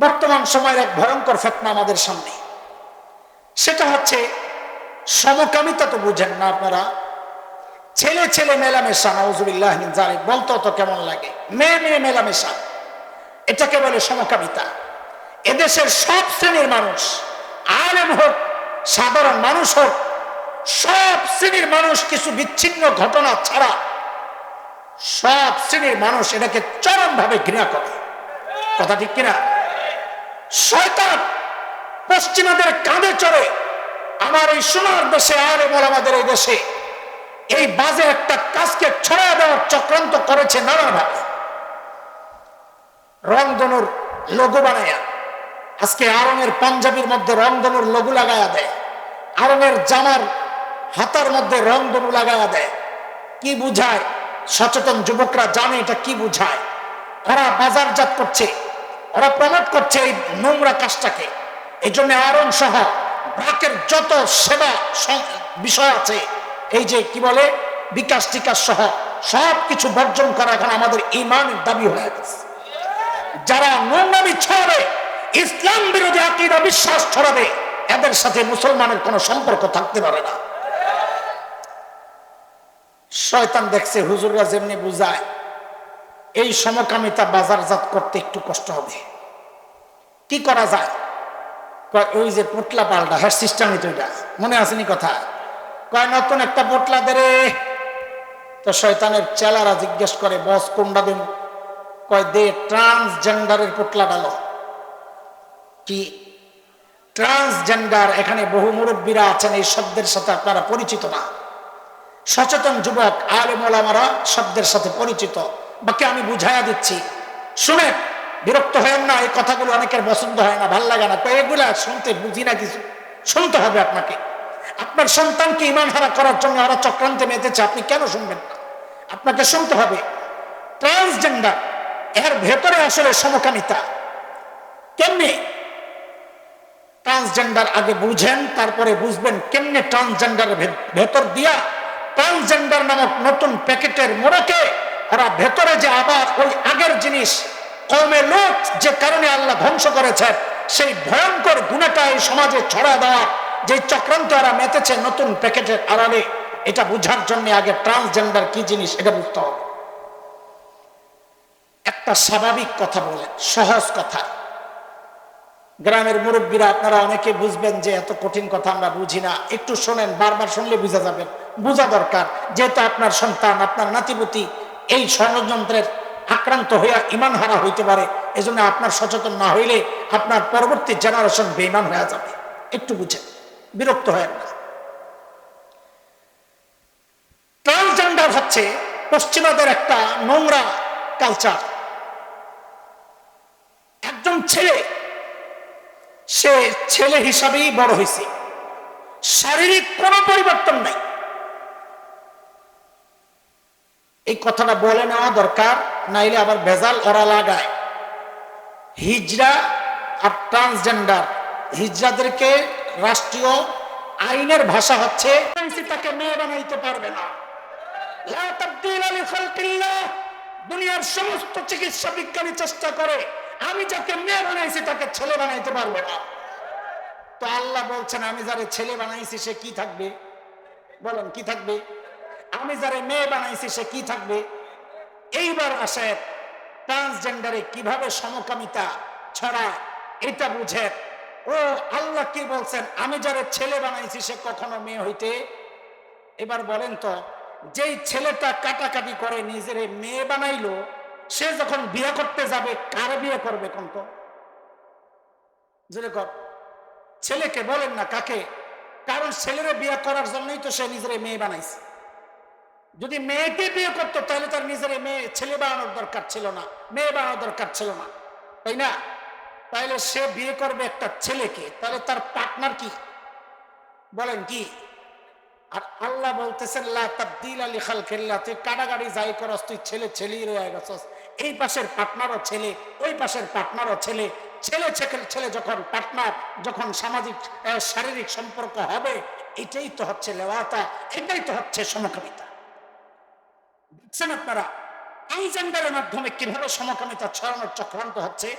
বর্তমান সময়ের এক ভয়ঙ্কর ফিতনা আমাদের সামনে, সেটা হচ্ছে সমকামিতা। তো বুঝেন না আপনারা? ছেলে ছেলে মেলামেশা, নাউজুবিল্লাহ মিন যালিক, বলতে তো কেমন লাগে। মেয়ে মেয়ে মেলামেশা, এটাকে বলে সমকামিতা। এদেশের সব শ্রেণীর মানুষ, আলেম হোক সাধারণ মানুষ হোক, সব শ্রেণীর মানুষ কিছু বিচ্ছিন্ন ঘটনা ছাড়া সব শ্রেণীর মানুষ এটাকে চরমভাবে ঘৃণা করে। কথা ঠিক কিনা? শয়তান পশ্চিমাদের কাঁধে চড়ে আমার এই সোনার দেশে, আলেম ওলামাদের এই দেশে এই বাজে একটা কাজকে ছড়ায় দেওয়ার চক্রান্ত করেছে নানাভাবে। রংধনুর লোগো বানায়া আজকে আরঙের পাঞ্জাবির মধ্যে রংধনুর লোগো লাগায়া দেয়, আরঙের জামার হাতার মধ্যে রংধনু লাগায়া দেয়। কি বুঝায়? সচেতন যুবকরা জানে এটা কি বুঝায়। ওরা বাজারজাত করছে, ওরা প্রমোট করছে এই নোংরা কাজটাকে। এই জন্য আরং সহ ব্রাকের যত সেবা বিষয় আছে, এই যে কি বলে বিকাশ টিকাশ সহ সব কিছু বর্জন করা এখন আমাদের ঈমানের দাবি হয়ে গেছে। যারা নোংরামি ছড়াবে, ইসলাম বিরোধী আকীদা বিশ্বাস ছড়াবে, এদের সাথে মুসলমানের কোনো সম্পর্ক থাকতে পারে না। শয়তান দেখছে হুজুররা যেমনি বুঝায়, এই সমকামিতা বাজারজাত করতে একটু কষ্ট হবে। কি করা যায়? ওই যে পোটলা পাল্টা হ্যাঁ সিস্টেমই তো এটা, মনে আসেনি কথা? কয় নতুন একটা পোটলা দে রে। তো শয়তানের চেলারা জিজ্ঞেস করে, বস কোনটা দেব? কয় দে ট্রান্সজেন্ডারের পোটলা ডালো। কি ট্রান্সজেন্ডার? এখানে বহু মুরব্বীরা আছেন, এই শব্দের সাথে আপনারা পরিচিত না। সচেতন যুবক আলেম ওলামারা শব্দের সাথে পরিচিত। বাকি আমি বুঝাইয়া দিচ্ছি, শুনে বিরক্ত হয় না। এই কথাগুলো অনেকের পছন্দ হয় না, ভাল লাগে না। তো এগুলা শুনতে বুঝি না কিছু, শুনতে হবে আপনাকে। আপনার সন্তানকে ঈমান হারা করার জন্য ওরা চক্রান্তে মেতেছে, আপনি কেন শুনবেন না? আপনাকে শুনতে হবে। ট্রান্সজেন্ডার, এর ভেতরে আসলে সমকামিতা কেমনে? ট্রান্সজেন্ডার আগে বুঝেন, তারপরে বুঝবেন কেমনে ট্রান্সজেন্ডারের ভেতর দিয়া ট্রান্সজেন্ডার নামক নতুন প্যাকেটের মোড়কে ওরা ভেতরে যে আবার ওই আগের জিনিস কওমে লোক যে কারণে আল্লাহ ধ্বংস করেছেন, সেই ভয়ঙ্কর গুণাটা এই সমাজে ছড়া দেওয়া যে চক্রান্ত ওরা মেতেছে নতুন প্যাকেটের আড়ালে, এটা বুঝার জন্য আগে ট্রান্সজেন্ডার কি জিনিস এটা বুঝতে হবে। একটা স্বাভাবিক কথা বলেন, সহজ কথা। গ্রামের মুরব্বীরা আপনারা অনেকে বুঝবেন যে এত কঠিন কথা আমরা বুঝি না। একটু শোনেন, বারবার শুনলে বুঝা যাবেন, বোঝা দরকার। যেহেতু আপনার সন্তান, আপনার নাতিপুতি এই ষড়যন্ত্রের আক্রান্ত হইয়া ঈমান হারা হইতে পারে, এজন্য আপনার সচেতন না হইলে আপনার পরবর্তী জেনারেশন বেঈমান হয়ে যাবে। একটু বুঝেন, বিরক্ত হয় না। ট্রান্সজেন্ডার হচ্ছে পশ্চিমাদের একটা নোংরা কালচার। একজন ছেলে, সে ছেলে হিসাবেই বড় হয়েছে, শারীরিক কোনো পরিবর্তন নাই। এই কথাটা বলে নেওয়া দরকার, নাইলে আবার ভেজাল ওরা লাগায়। হিজড়া আর ট্রান্সজেন্ডার, হিজড়াদেরকে রাষ্ট্রীয় আইনের ভাষা হচ্ছে তাকে মেয়ে বানাইতে পারবে না। লা তাবদীলা লিখালকিল্লাহ। দুনিয়ার সমস্ত চিকিৎসা বিজ্ঞানী চেষ্টা করে, আমি যাকে মেয়ে বানাইছি তাকে ছেলে বানাইতে পারবে না। তো আল্লাহ বলছেন, আমি যারে ছেলে বানাইছি সে কি থাকবে? বলেন কি থাকবে? আমি যারে মেয়ে বানাইছি সে কি থাকবে? এইবার আসে ট্রান্সজেন্ডারে কিভাবে সমকামিতা ছড়ায় এটা বুঝে। ও আল্লাহ কি বলছেন? আমি যারে ছেলে বানাইছি সে কখনো মেয়ে হইতে। এবার বলেন তো, যেই ছেলেটা কাটাকাটি করে নিজের মেয়ে বানাইলো, সে যখন বিয়ে করতে যাবে কারে বিয়ে করবে? কোন তো যেরকম ছেলেকে বলেন না, কাকে? কারণ ছেলেরে বিয়ে করার জন্যই তো সে নিজের মেয়ে বানাইছে। যদি মেয়েকে বিয়ে করতো তাহলে তার নিজের মেয়ে ছেলে বানানোর দরকার ছিল না, মেয়ে বানানোর দরকার ছিল না, তাই না? তাহলে সে বিয়ে করবে একটা ছেলেকে, তাহলে তার পার্টনার কি? বলেন কি? আর আল্লাহ বলতেছেন লা তাবদীলা লিখালকিল্লাহ। তুই কাটাকাটি যাই করস, তুই ছেলে ছেলেই রয়ে গেছস। এই পাশের পার্টনারও ছেলে, ওই পাশের পার্টনারও ছেলে। ছেলে ছেলে যখন পার্টনার, যখন সামাজিক শারীরিক সম্পর্ক হবে, এটাই তো হচ্ছে লেওয়াতা, এটাই তো হচ্ছে সমকামিতা। দেখছেন আপনারা এই জেন্ডারের মাধ্যমে কিভাবে সমকামিতা ছড়ানোর চক্রান্ত হচ্ছে।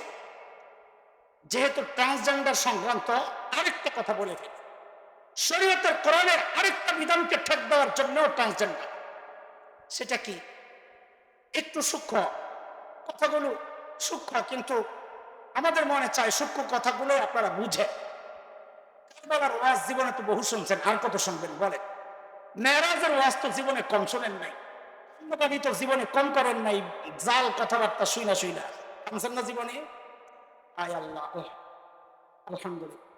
যেহেতু ট্রান্সজেন্ডার সংক্রান্ত আরেকটা কথা বলে ফেলি, শরীয়তের কোরআনের আরেকটা বিধানকে ঠেক দেওয়ার জন্য ট্রান্সজেন্ডার। সেটা কি? একটু সূক্ষ্ম কথাগুলো, সূক্ষ্ম, কিন্তু আমাদের মনে চায় সূক্ষ্ম কথাগুলো আপনারা বুঝে। কারবালার ওয়াজ জীবনে তো বহু শুনছেন, আর কত শুনবেন বলেন? মেরাজের ওয়াজ তো জীবনে কম শোনেন নাই, অন্যবাদী তো জীবনে কম করেন নাই, জাল কথাবার্তা শুইনা শুইনা শুনছেন না জীবনে। আয় আল্লাহ, আলহামদুলিল্লাহ।